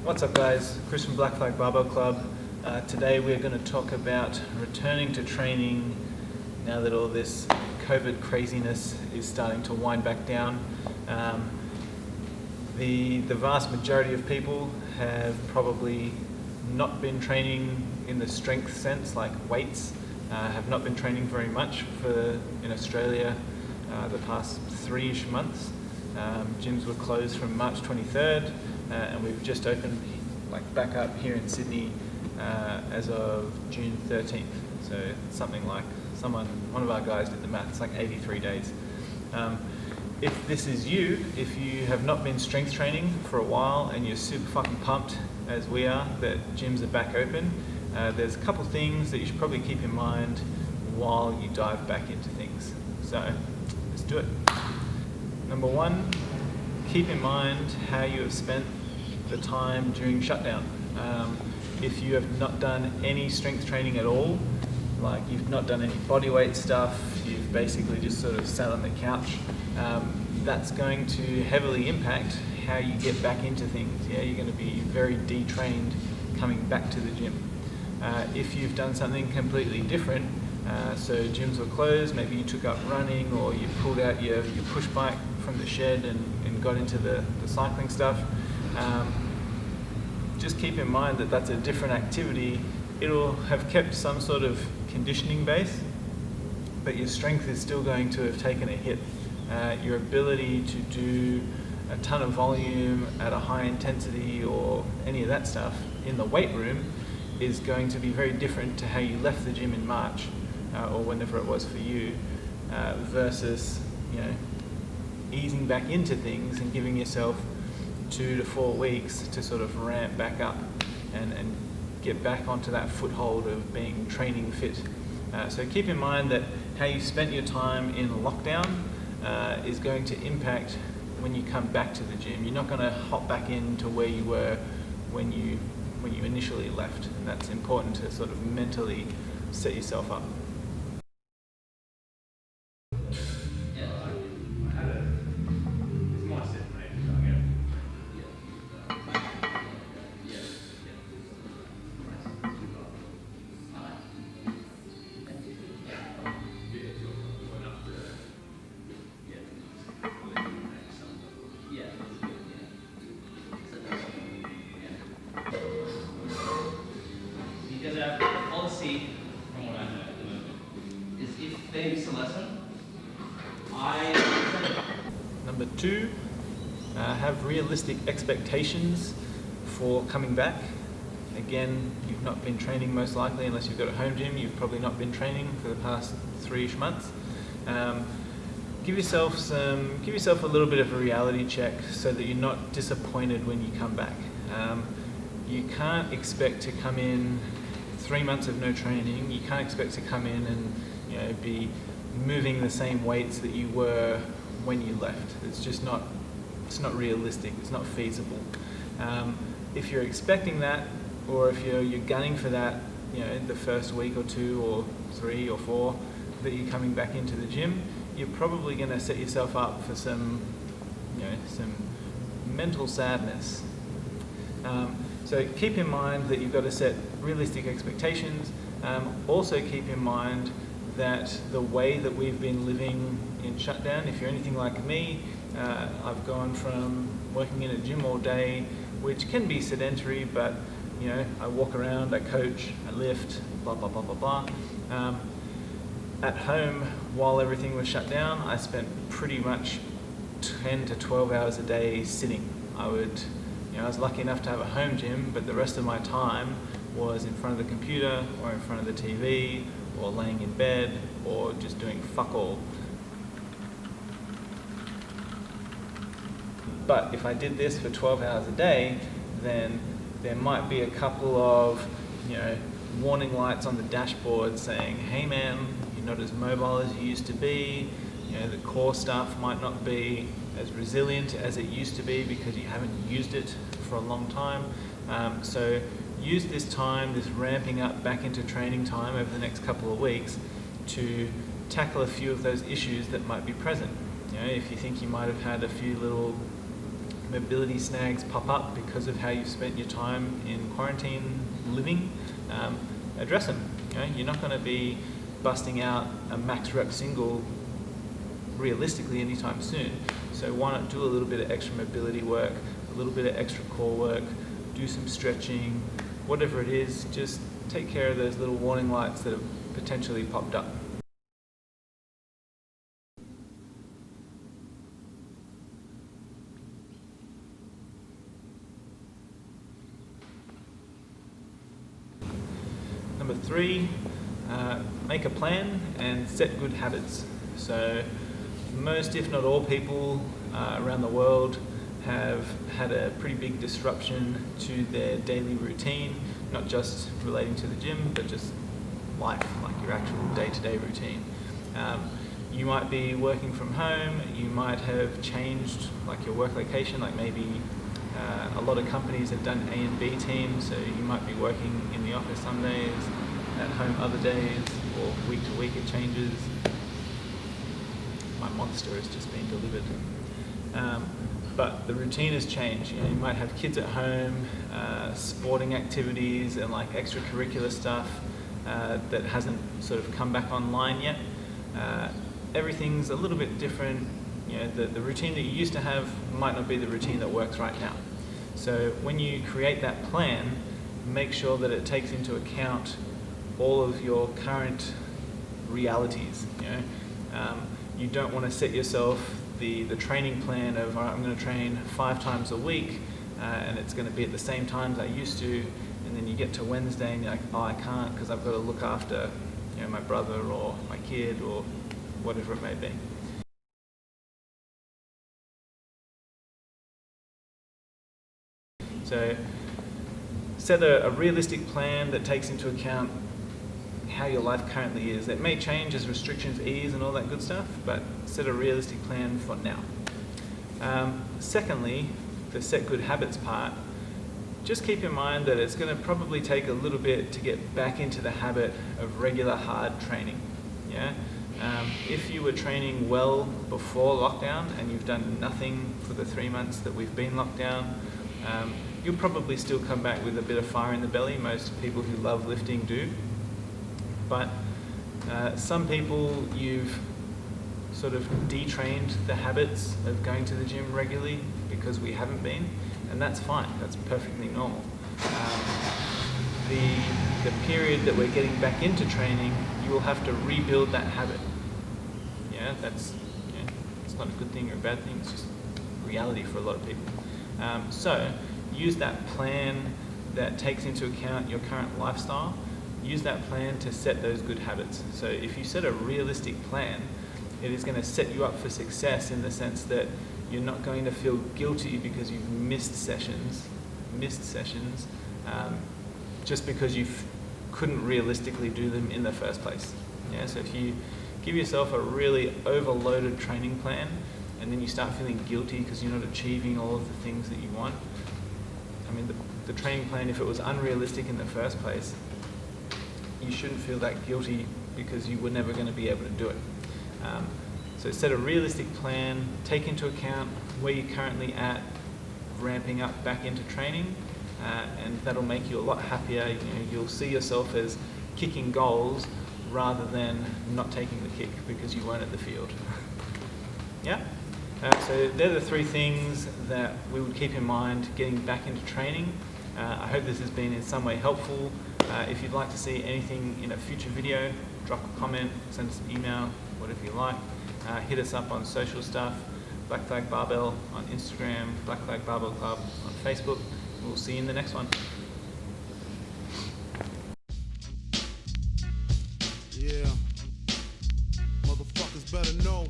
What's up guys, Chris from Black Flag Barbell Club. Today we're going to talk about returning to training now that all this COVID craziness is starting to wind back down. The vast majority of people have probably not been training in the strength sense, like weights, have not been training very much in Australia the past 3-ish months. Gyms were closed from March 23rd and we've just opened back up here in Sydney as of June 13th. So it's something like one of our guys did the math, it's like 83 days. If this is you, if you have not been strength training for a while and you're super fucking pumped as we are that gyms are back open, there's a couple things that you should probably keep in mind while you dive back into things. So let's do it. Number one, keep in mind how you have spent the time during shutdown. If you have not done any strength training at all, like you've not done any bodyweight stuff, you've basically just sort of sat on the couch, that's going to heavily impact how you get back into things. Yeah, you're going to be very detrained coming back to the gym. If you've done something completely different, so gyms were closed, maybe you took up running or you pulled out your push bike from the shed and got into the cycling stuff, just keep in mind that that's a different activity. It'll have kept some sort of conditioning base, but your strength is still going to have taken a hit. Your ability to do a ton of volume at a high intensity or any of that stuff in the weight room is going to be very different to how you left the gym in March or whenever it was for you, versus easing back into things and giving yourself 2 to 4 weeks to sort of ramp back up and get back onto that foothold of being training fit. So keep in mind that how you spent your time in lockdown is going to impact when you come back to the gym. You're not going to hop back into where you were when you initially left, and that's important to sort of mentally set yourself up. Policy, from what I know at the moment, is if they miss a lesson, Number 2, have realistic expectations for coming back. Again, you've not been training most likely, unless you've got a home gym, you've probably not been training for the past 3-ish months. Give yourself a little bit of a reality check so that you're not disappointed when you come back. You can't expect to come in 3 months of no training. You can't expect to come in and be moving the same weights that you were when you left. It's just not. It's not realistic. It's not feasible. If you're expecting that, or if you're gunning for that, the first week or 2 or 3 or 4 that you're coming back into the gym, you're probably going to set yourself up for some mental sadness. So keep in mind that you've got to set realistic expectations. Also keep in mind that the way that we've been living in shutdown, if you're anything like me, I've gone from working in a gym all day, which can be sedentary, but I walk around, I coach, I lift, blah, blah, blah, blah, blah. At home, while everything was shut down, I spent pretty much 10 to 12 hours a day sitting. I was lucky enough to have a home gym, but the rest of my time was in front of the computer or in front of the TV or laying in bed or just doing fuck all. But if I did this for 12 hours a day, then there might be a couple of warning lights on the dashboard saying, hey man, you're not as mobile as you used to be, the core stuff might not be as resilient as it used to be because you haven't used it for a long time. So use this time, this ramping up back into training time over the next couple of weeks to tackle a few of those issues that might be present. If you think you might have had a few little mobility snags pop up because of how you've spent your time in quarantine living, address them. You're not going to be busting out a max rep single realistically anytime soon. So why not do a little bit of extra mobility work, a little bit of extra core work, do some stretching, whatever it is, just take care of those little warning lights that have potentially popped up. Number 3, make a plan and set good habits. So most, if not all, people around the world have had a pretty big disruption to their daily routine, not just relating to the gym, but just life, like your actual day-to-day routine. You might be working from home, you might have changed like your work location, like maybe a lot of companies have done A and B teams, so you might be working in the office some days, at home other days, or week to week it changes. My monster has just been delivered. But the routine has changed. You might have kids at home, sporting activities and like extracurricular stuff that hasn't sort of come back online yet. Everything's a little bit different. The routine that you used to have might not be the routine that works right now. So when you create that plan, make sure that it takes into account all of your current realities. You don't want to set yourself the training plan of, all right, I'm going to train 5 times a week and it's going to be at the same times I used to, and then you get to Wednesday and you're like, oh, I can't because I've got to look after my brother or my kid or whatever it may be. So set a realistic plan that takes into account how your life currently is. It may change as restrictions ease and all that good stuff, but set a realistic plan for now. Secondly, the set good habits part, just keep in mind that it's going to probably take a little bit to get back into the habit of regular hard training. If you were training well before lockdown and you've done nothing for the 3 months that we've been locked down, you'll probably still come back with a bit of fire in the belly. Most people who love lifting do. But some people, you've sort of detrained the habits of going to the gym regularly because we haven't been, and that's fine. That's perfectly normal. The period that we're getting back into training, you will have to rebuild that habit. That's it's not a good thing or a bad thing. It's just reality for a lot of people. So use that plan that takes into account your current lifestyle. Use that plan to set those good habits. So if you set a realistic plan, it is going to set you up for success in the sense that you're not going to feel guilty because you've missed sessions, just because you couldn't realistically do them in the first place. So if you give yourself a really overloaded training plan and then you start feeling guilty because you're not achieving all of the things that you want, I mean, the training plan, if it was unrealistic in the first place, you shouldn't feel that guilty because you were never going to be able to do it. So set a realistic plan, take into account where you're currently at, ramping up back into training, and that'll make you a lot happier. You'll see yourself as kicking goals rather than not taking the kick because you weren't at the field. So they're the 3 things that we would keep in mind getting back into training. I hope this has been in some way helpful. If you'd like to see anything in a future video, drop a comment, send us an email, whatever you like. Hit us up on social stuff, Black Flag Barbell on Instagram, Black Flag Barbell Club on Facebook. We'll see you in the next one. Yeah, motherfuckers better know.